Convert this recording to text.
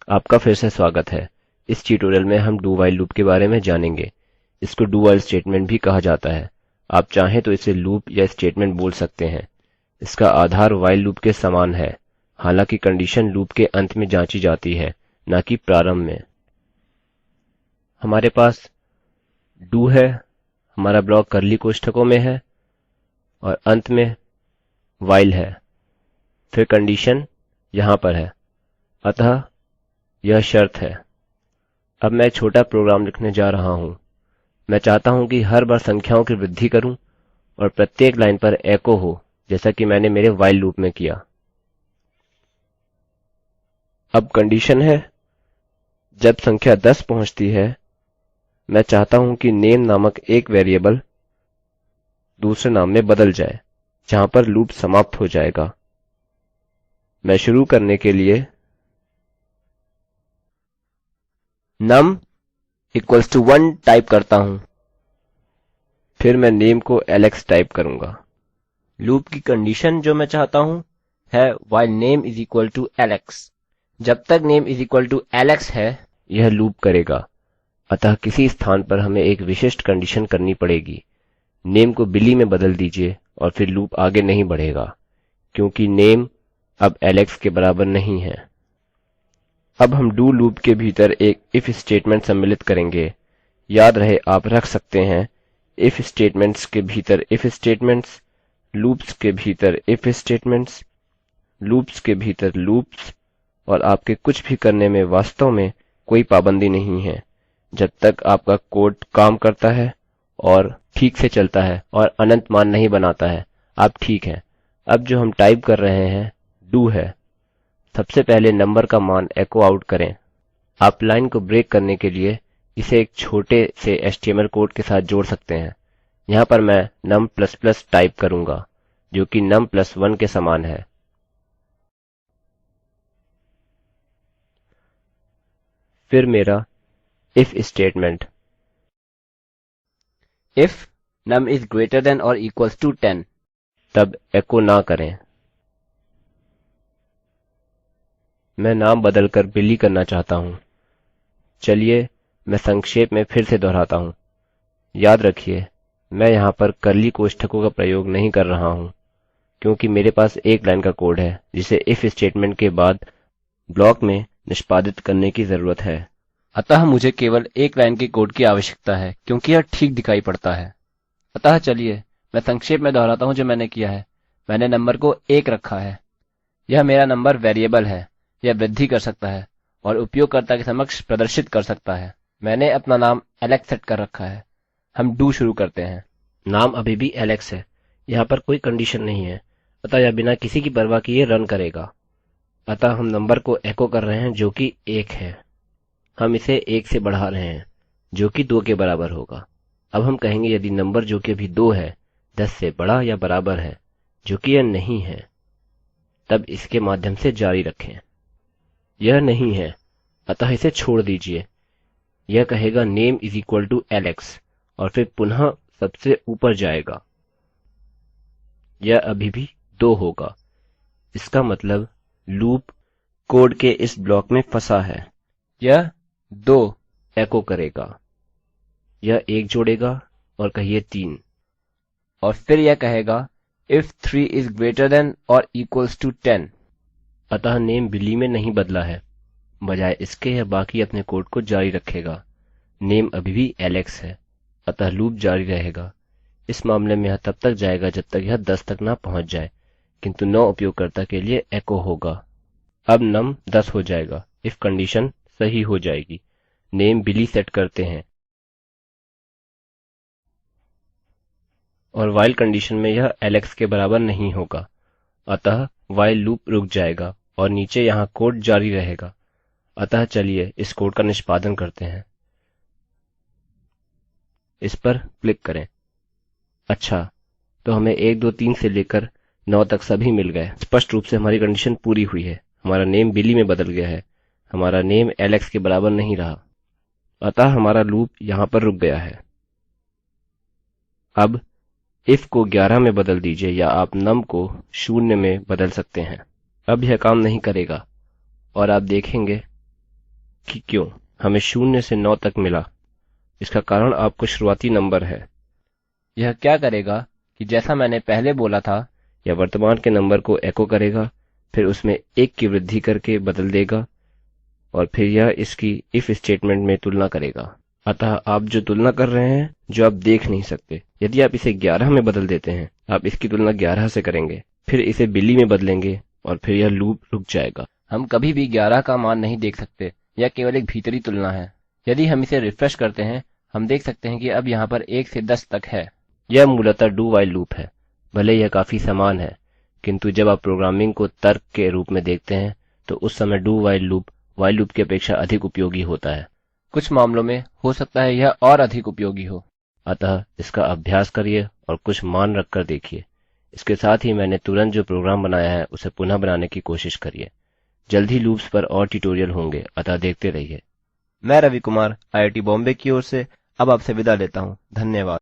आपका फिर से स्वागत है। इस ट्यूटोरियल में हम डू व्हाइल लूप के बारे में जानेंगे। इसको डू व्हाइल स्टेटमेंट भी कहा जाता है। आप चाहें तो इसे लूप या स्टेटमेंट बोल सकते हैं। इसका आधार व्हाइल लूप के समान है, हालांकि कंडीशन लूप के अंत में जांची जाती है, न कि प्रारंभ में। हमारे पास डू है, हमारा ब्लॉक कर्ली कोष्ठकों में है और अंत में व्हाइल है। फिर कंडीशन यहाँ पर है, अतः यह शर्त है। अब मैं एक छोटा प्रोग्राम लिखने जा रहा हूँ। मैं चाहता हूँ कि हर बार संख्याओं की वृद्धि करूँ और प्रत्येक लाइन पर एको हो, जैसा कि मैंने मेरे व्हाइल लूप में किया। अब कंडीशन है, जब संख्या 10 पहुँचती है, मैं चाहता हूँ कि नेम नामक एक वेरिएबल दूसरे नाम में बदल जाए, जहाँ पर लूप समाप्त हो जाएगा। मैं शुरू करने के लिए num इक्वल्स टू 1 टाइप करता हूँ। फिर मैं नेम को एलेक्स टाइप करूँगा। लूप की कंडीशन जो मैं चाहता हूँ है while name is equal to Alex। जब तक name is equal to Alex है, यह लूप करेगा। अतः किसी स्थान पर हमें एक विशिष्ट कंडीशन करनी पड़ेगी। नेम को बिली में बदल दीजिए और फिर लूप आगे नहीं बढ़ेगा, क्योंकि नेम अब एलेक्स के बराबर नहीं है। अब हम डू लूप के भीतर एक इफ स्टेटमेंट सम्मिलित करेंगे। याद रहे, आप रख सकते हैं इफ स्टेटमेंट्स के भीतर इफ स्टेटमेंट्स, लूप्स के भीतर इफ स्टेटमेंट्स, लूप्स के भीतर लूप्स, और आपके कुछ भी करने में वास्तव में कोई पाबंदी नहीं है, जब तक आपका कोड काम करता है और ठीक से चलता है और अनंत मान नहीं बनाता है। आप ठीक हैं। अब जो हम टाइप कर रहे हैं डू है। सबसे पहले नंबर का मान एको आउट करें। आप लाइन को ब्रेक करने के लिए इसे एक छोटे से एचटीएमएल कोड के साथ जोड़ सकते हैं। यहाँ पर मैं num++ टाइप करूँगा, जो कि num+1 के समान है। फिर मेरा if statement, if num is greater than or equals to 10, तब एको ना करें। मैं नाम बदलकर बिली करना चाहता हूँ। चलिए मैं संक्षेप में फिर से दोहराता हूँ। याद रखिए, मैं यहाँ पर कर्ली कोष्ठकों का प्रयोग नहीं कर रहा हूँ, क्योंकि मेरे पास एक लाइन का कोड है जिसे इफ स्टेटमेंट के बाद ब्लॉक में निष्पादित करने की जरूरत है। अतः मुझे केवल एक लाइन के कोड की आवश्यकता है, क्योंकि यह ठीक दिखाई पड़ता है। अतः चलिए मैं संक्षेप में दोहराता हूँ जो मैंने किया है। मैंने नंबर को 1 रखा है। यह मेरा नंबर वेरिएबल है। यह वृद्धि कर सकता है और उपयोगकर्ता के समक्ष प्रदर्शित कर सकता है। मैंने अपना नाम एलेक्स सेट कर रखा है। हम डू शुरू करते हैं। नाम अभी भी एलेक्स है। यहाँ पर कोई कंडीशन नहीं है, अतः यह बिना किसी की परवाह किए रन करेगा। अतः हम नंबर को एको कर रहे हैं, जो कि 1 है। हम इसे 1 से बढ़ा रहे हैं, जो कि 2 के बराबर होगा। अब हम कहेंगे यदि नंबर जो कि अभी 2 है 10 से बड़ा या बराबर है, जो कि यह नहीं है, तब इसके माध्यम से जारी रखें। यह नहीं है, अतः इसे छोड़ दीजिए। यह कहेगा name is equal to Alex और फिर पुनः सबसे ऊपर जाएगा। यह अभी भी 2 होगा। इसका मतलब लूप कोड के इस ब्लॉक में फंसा है। यह 2 एको करेगा। यह 1 जोड़ेगा और कहिए 3, और फिर यह कहेगा if 3 is greater than or equals to 10। अतः नेम बिली में नहीं बदला है। बजाय इसके यह बाकी अपने कोड को जारी रखेगा। नेम अभी भी एलेक्स है, अतः लूप जारी रहेगा। इस मामले में यह तब तक जाएगा जब तक यह 10 तक ना पहुंच जाए, किंतु 9 उपयोगकर्ता के लिए एको होगा। अब num 10 हो जाएगा इफ कंडीशन सही हो जाएगी। नेम बिली सेट करते हैं और while कंडीशन में यह एलेक्स के बराबर नहीं होगा, अतः while लूप रुक जाएगा और नीचे यहाँ कोड जारी रहेगा। अतः चलिए इस कोड का निष्पादन करते हैं। इस पर क्लिक करें। अच्छा, तो हमें 1 2 3 से लेकर 9 तक सभी मिल गए। स्पष्ट रूप से हमारी कंडीशन पूरी हुई है। हमारा नेम बिली में बदल गया है। हमारा नेम एलेक्स के बराबर नहीं रहा, अतः हमारा लूप यहाँ पर रुक गया है। अब इफ को 11 में बदल दीजिए, या आप num को 0 में बदल सकते हैं। अब यह काम नहीं करेगा और आप देखेंगे कि क्यों हमें 0 से 9 तक मिला। इसका कारण आपको शुरुआती नंबर है। यह क्या करेगा कि जैसा मैंने पहले बोला था, यह वर्तमान के नंबर को एको करेगा, फिर उसमें 1 की वृद्धि करके बदल देगा और फिर यह इसकी इफ स्टेटमेंट में तुलना करेगा। अतः आप जो तुलना कर रहे हैं, जो आप देख नहीं सकते, यदि आप इसे 11 में बदल देते हैं, आप इसकी तुलना 11 से करेंगे, फिर इसे बिली में बदलेंगे और फिर यह लूप रुक जाएगा। हम कभी भी 11 का मान नहीं देख सकते, यह केवल एक भीतरी तुलना है। यदि हम इसे रिफ्रेश करते हैं, हम देख सकते हैं कि अब यहाँ पर 1 से 10 तक है। यह मूलतः डू व्हाइल लूप है। भले यह काफी समान है, किंतु जब आप प्रोग्रामिंग को तर्क के रूप में देखते हैं तो उस समय डू व्हाइल लूप की अपेक्षा अधिक उपयोगी होता है। कुछ मामलों में हो सकता है यह और अधिक उपयोगी हो। अतः इसका अभ्यास करिए और कुछ मान रखकर देखिए। इसके साथ ही मैंने तुरंत जो प्रोग्राम बनाया है उसे पुनः बनाने की कोशिश करिए। जल्द ही लूप्स पर और ट्यूटोरियल होंगे, अतः देखते रहिए। मैं रवि कुमार IIT बॉम्बे की ओर से अब आपसे विदा लेता हूँ। धन्यवाद।